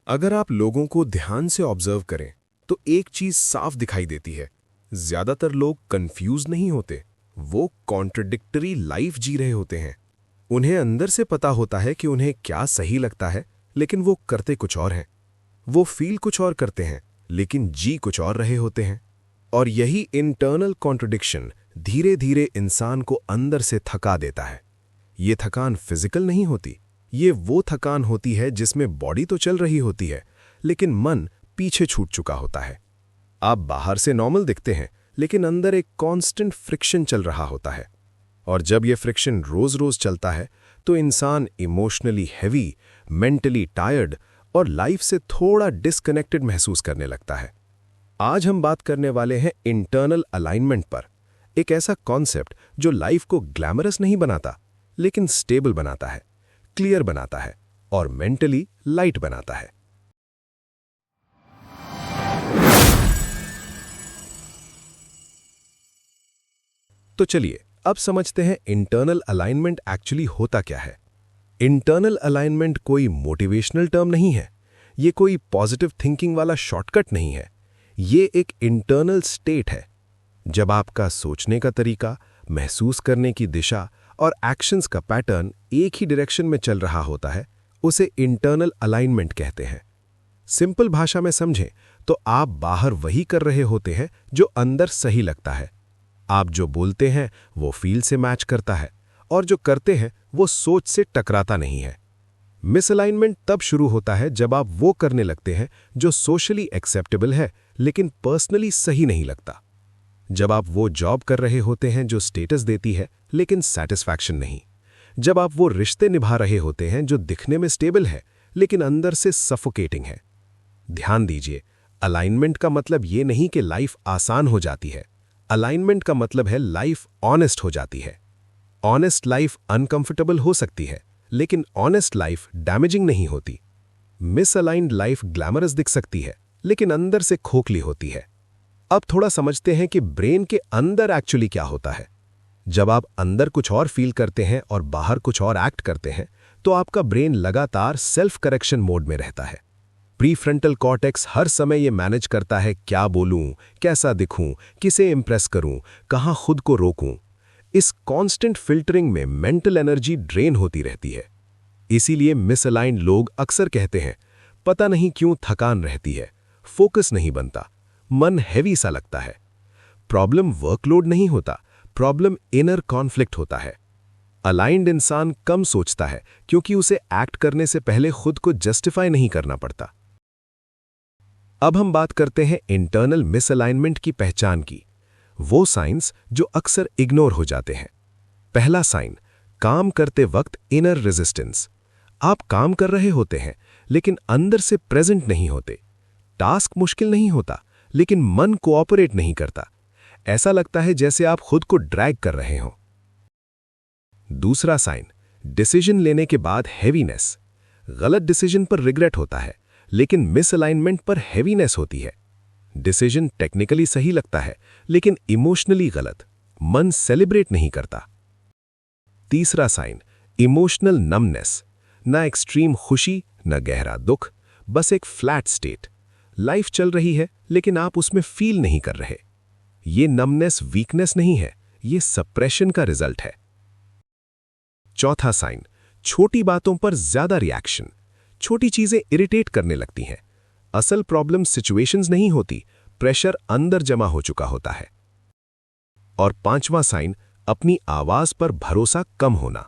अगर आप लोगों को ध्यान से ऑब्जर्व करें तो एक चीज साफ दिखाई देती है। ज्यादातर लोग कंफ्यूज नहीं होते, वो कॉन्ट्रडिक्टरी लाइफ जी रहे होते हैं। उन्हें अंदर से पता होता है कि उन्हें क्या सही लगता है, लेकिन वो करते कुछ और हैं। वो फील कुछ और करते हैं, लेकिन जी कुछ और रहे होते हैं। और यही इंटरनल कॉन्ट्रडिक्शन धीरे धीरे इंसान को अंदर से थका देता है। ये थकान फिजिकल नहीं होती, ये वो थकान होती है जिसमें बॉडी तो चल रही होती है, लेकिन मन पीछे छूट चुका होता है। आप बाहर से नॉर्मल दिखते हैं, लेकिन अंदर एक कांस्टेंट फ्रिक्शन चल रहा होता है। और जब यह फ्रिक्शन रोज रोज चलता है तो इंसान इमोशनली हैवी, मेंटली टायर्ड और लाइफ से थोड़ा डिस्कनेक्टेड महसूस करने लगता है। आज हम बात करने वाले हैं इंटरनल अलाइनमेंट पर, एक ऐसा कॉन्सेप्ट जो लाइफ को ग्लैमरस नहीं बनाता, लेकिन स्टेबल बनाता है, क्लियर बनाता है और मेंटली लाइट बनाता है। तो चलिए अब समझते हैं इंटरनल अलाइनमेंट एक्चुअली होता क्या है। इंटरनल अलाइनमेंट कोई मोटिवेशनल टर्म नहीं है, ये कोई पॉजिटिव थिंकिंग वाला शॉर्टकट नहीं है। ये एक इंटरनल स्टेट है। जब आपका सोचने का तरीका, महसूस करने की दिशा और एक्शंस का पैटर्न एक ही डायरेक्शन में चल रहा होता है, उसे इंटरनल अलाइनमेंट कहते हैं। सिंपल भाषा में समझें तो आप बाहर वही कर रहे होते हैं जो अंदर सही लगता है। आप जो बोलते हैं वो फील से मैच करता है, और जो करते हैं वो सोच से टकराता नहीं है। मिसअलाइनमेंट तब शुरू होता है जब आप वो करने लगते हैं जो सोशली एक्सेप्टेबल है, लेकिन पर्सनली सही नहीं लगता। जब आप वो जॉब कर रहे होते हैं जो स्टेटस देती है, लेकिन सैटिस्फैक्शन नहीं। जब आप वो रिश्ते निभा रहे होते हैं जो दिखने में स्टेबल है, लेकिन अंदर से सफोकेटिंग है। ध्यान दीजिए, अलाइनमेंट का मतलब ये नहीं कि लाइफ आसान हो जाती है। अलाइनमेंट का मतलब है लाइफ ऑनेस्ट हो जाती है। ऑनेस्ट लाइफ अनकंफर्टेबल हो सकती है, लेकिन ऑनेस्ट लाइफ डैमेजिंग नहीं होती। मिसअलाइंड लाइफ ग्लैमरस दिख सकती है, लेकिन अंदर से खोखली होती है। अब थोड़ा समझते हैं कि ब्रेन के अंदर एक्चुअली क्या होता है। जब आप अंदर कुछ और फील करते हैं और बाहर कुछ और एक्ट करते हैं, तो आपका ब्रेन लगातार सेल्फ करेक्शन मोड में रहता है। प्रीफ्रंटल कॉर्टेक्स हर समय ये मैनेज करता है, क्या बोलूं, कैसा दिखूं, किसे इंप्रेस करूं, कहां खुद को रोकूं। इस कांस्टेंट फिल्टरिंग में मेंटल एनर्जी ड्रेन होती रहती है। इसीलिए मिसअलाइंड लोग अक्सर कहते हैं, पता नहीं क्यों थकान रहती है, फोकस नहीं बनता, मन हैवी सा लगता है। प्रॉब्लम वर्कलोड नहीं होता, प्रॉब्लम इनर कॉन्फ्लिक्ट होता है। अलाइंड इंसान कम सोचता है क्योंकि उसे एक्ट करने से पहले खुद को जस्टिफाई नहीं करना पड़ता। अब हम बात करते हैं इंटरनल मिसअलाइनमेंट की पहचान की, वो साइंस जो अक्सर इग्नोर हो जाते हैं। पहला साइन, काम करते वक्त इनर रेजिस्टेंस। आप काम कर रहे होते हैं, लेकिन अंदर से प्रेजेंट नहीं होते। टास्क मुश्किल नहीं होता, लेकिन मन कोऑपरेट नहीं करता। ऐसा लगता है जैसे आप खुद को ड्रैग कर रहे हों। दूसरा साइन, डिसीजन लेने के बाद हैवीनेस। गलत डिसीजन पर रिग्रेट होता है, लेकिन मिसअलाइनमेंट पर हैवीनेस होती है। डिसीजन टेक्निकली सही लगता है, लेकिन इमोशनली गलत। मन सेलिब्रेट नहीं करता। तीसरा साइन, इमोशनल नमनेस। ना एक्सट्रीम खुशी, ना गहरा दुख, बस एक फ्लैट स्टेट। लाइफ चल रही है, लेकिन आप उसमें फील नहीं कर रहे। ये नमनेस वीकनेस नहीं है, ये सप्रेशन का रिजल्ट है। चौथा साइन, छोटी बातों पर ज्यादा रिएक्शन। छोटी चीजें इरिटेट करने लगती हैं। असल प्रॉब्लम सिचुएशंस नहीं होती, प्रेशर अंदर जमा हो चुका होता है। और पांचवा साइन, अपनी आवाज पर भरोसा कम होना।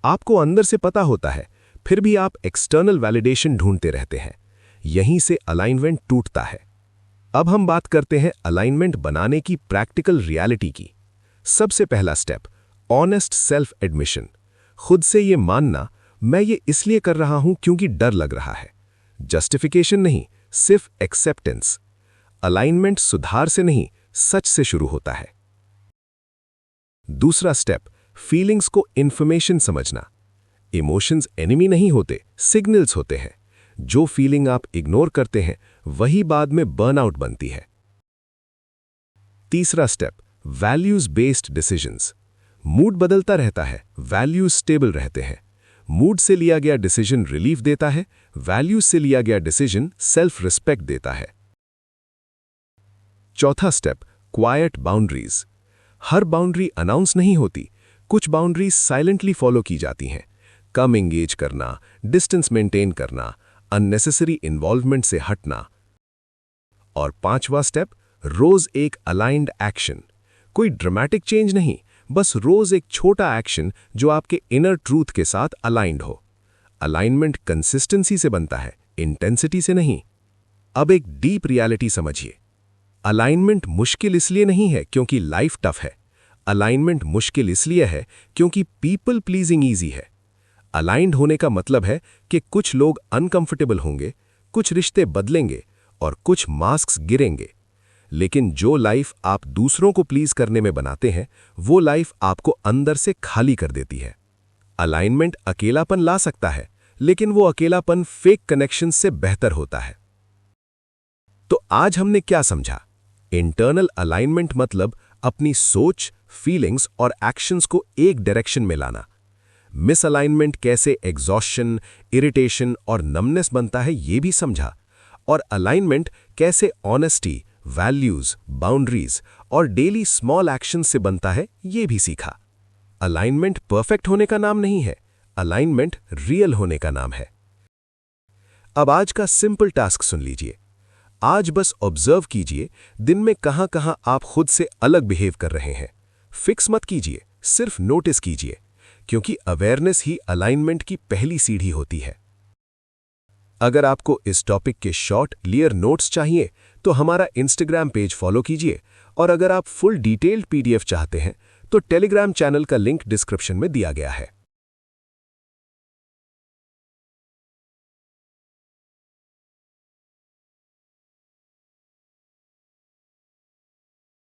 आपको अंदर से पता होता है, फिर भी आप एक्सटर्नल वैलिडेशन ढूंढते रहते हैं। यहीं से अलाइनमेंट टूटता है। अब हम बात करते हैं अलाइनमेंट बनाने की प्रैक्टिकल रियलिटी की। सबसे पहला स्टेप, ऑनेस्ट सेल्फ एडमिशन। खुद से ये मानना, मैं ये इसलिए कर रहा हूं क्योंकि डर लग रहा है। जस्टिफिकेशन नहीं, सिर्फ एक्सेप्टेंस। अलाइनमेंट सुधार से नहीं, सच से शुरू होता है। दूसरा स्टेप, फीलिंग्स को इंफॉर्मेशन समझना। इमोशंस एनिमी नहीं होते, सिग्नल्स होते हैं। जो फीलिंग आप इग्नोर करते हैं, वही बाद में बर्नआउट बनती है। तीसरा step, values based decisions. Mood बदलता रहता है, वैल्यूज स्टेबल रहते हैं। मूड से लिया गया डिसीजन रिलीफ देता है, वैल्यूज से लिया गया डिसीजन सेल्फ रिस्पेक्ट देता है। चौथा स्टेप, क्वाइट बाउंड्रीज। हर बाउंड्री अनाउंस नहीं होती, कुछ बाउंड्रीज साइलेंटली फॉलो की जाती हैं। कम एंगेज करना, डिस्टेंस मेंटेन करना, अननेसेसरी इन्वॉल्वमेंट से हटना। और पांचवा स्टेप, रोज एक अलाइंड एक्शन। कोई ड्रामेटिक चेंज नहीं, बस रोज एक छोटा एक्शन जो आपके इनर ट्रूथ के साथ अलाइंड हो। अलाइनमेंट कंसिस्टेंसी से बनता है, इंटेंसिटी से नहीं। अब एक डीप रियलिटी समझिए। अलाइनमेंट मुश्किल इसलिए नहीं है क्योंकि लाइफ टफ है। अलाइनमेंट मुश्किल इसलिए है क्योंकि पीपल प्लीजिंग ईजी है। अलाइंड होने का मतलब है कि कुछ लोग अनकंफर्टेबल होंगे, कुछ रिश्ते बदलेंगे और कुछ मास्क्स गिरेंगे। लेकिन जो लाइफ आप दूसरों को प्लीज करने में बनाते हैं, वो लाइफ आपको अंदर से खाली कर देती है। अलाइनमेंट अकेलापन ला सकता है, लेकिन वो अकेलापन फेक कनेक्शन से बेहतर होता है। तो आज हमने क्या समझा? इंटरनल अलाइनमेंट मतलब अपनी सोच, फीलिंग्स और एक्शंस को एक डायरेक्शन में लाना। मिसअलाइनमेंट कैसे एग्जॉस्शन, इरिटेशन और नमनेस बनता है, ये भी समझा। और अलाइनमेंट कैसे ऑनेस्टी, वैल्यूज, बाउंड्रीज और डेली स्मॉल एक्शन से बनता है, ये भी सीखा। अलाइनमेंट परफेक्ट होने का नाम नहीं है, अलाइनमेंट रियल होने का नाम है। अब आज का सिंपल टास्क सुन लीजिए। आज बस ऑब्जर्व कीजिए, दिन में कहां-कहां आप खुद से अलग बिहेव कर रहे हैं। फिक्स मत कीजिए, सिर्फ नोटिस कीजिए, क्योंकि अवेयरनेस ही अलाइनमेंट की पहली सीढ़ी होती है। अगर आपको इस टॉपिक के शॉर्ट, क्लियर नोट्स चाहिए तो हमारा इंस्टाग्राम पेज फॉलो कीजिए, और अगर आप फुल डिटेल्ड पीडीएफ चाहते हैं तो टेलीग्राम चैनल का लिंक डिस्क्रिप्शन में दिया गया है।